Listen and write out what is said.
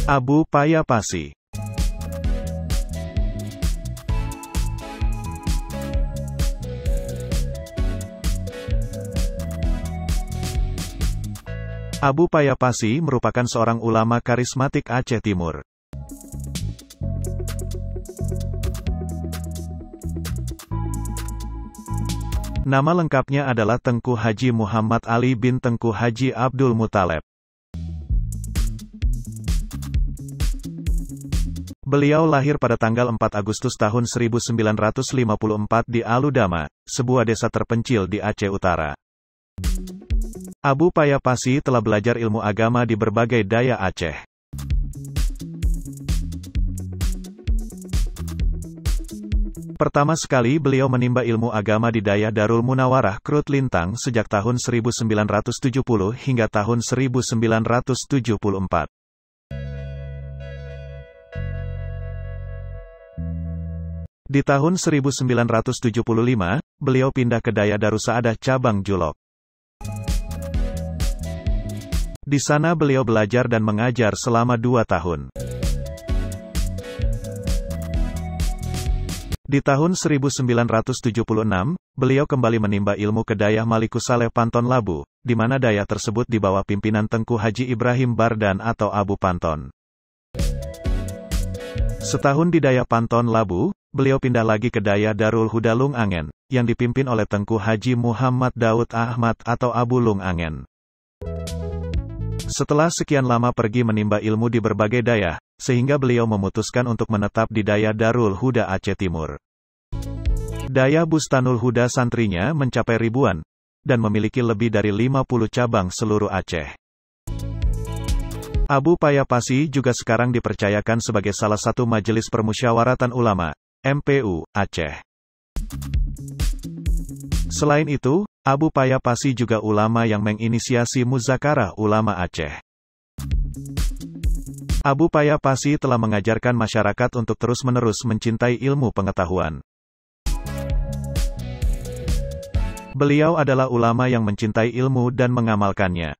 Abu Payapasi. Abu Payapasi merupakan seorang ulama karismatik Aceh Timur. Nama lengkapnya adalah Tengku Haji Muhammad Ali bin Tengku Haji Abdul Muthalib. Beliau lahir pada tanggal 4 Agustus tahun 1954 di Aludama, sebuah desa terpencil di Aceh Utara. Abu Payapasi telah belajar ilmu agama di berbagai daya Aceh. Pertama sekali beliau menimba ilmu agama di daya Darul Munawarah Krut Lintang sejak tahun 1970 hingga tahun 1974. Di tahun 1975, beliau pindah ke daya Darussaadah cabang Julok. Di sana beliau belajar dan mengajar selama 2 tahun. Di tahun 1976, beliau kembali menimba ilmu ke daya Malikussaleh Panton Labu, di mana daya tersebut di bawah pimpinan Tengku Haji Ibrahim Bardan atau Abu Panton. Setahun di daya Panton Labu, beliau pindah lagi ke daya Darul Huda Lung Angen, yang dipimpin oleh Tengku Haji Muhammad Daud Ahmad atau Abu Lung Angen. Setelah sekian lama pergi menimba ilmu di berbagai daya, sehingga beliau memutuskan untuk menetap di daya Darul Huda Aceh Timur. Daya Bustanul Huda santrinya mencapai ribuan, dan memiliki lebih dari 50 cabang seluruh Aceh. Abu Payapasi juga sekarang dipercayakan sebagai salah satu Majelis Permusyawaratan Ulama, MPU, Aceh. Selain itu, Abu Payapasi juga ulama yang menginisiasi Muzakarah Ulama Aceh. Abu Payapasi telah mengajarkan masyarakat untuk terus-menerus mencintai ilmu pengetahuan. Beliau adalah ulama yang mencintai ilmu dan mengamalkannya.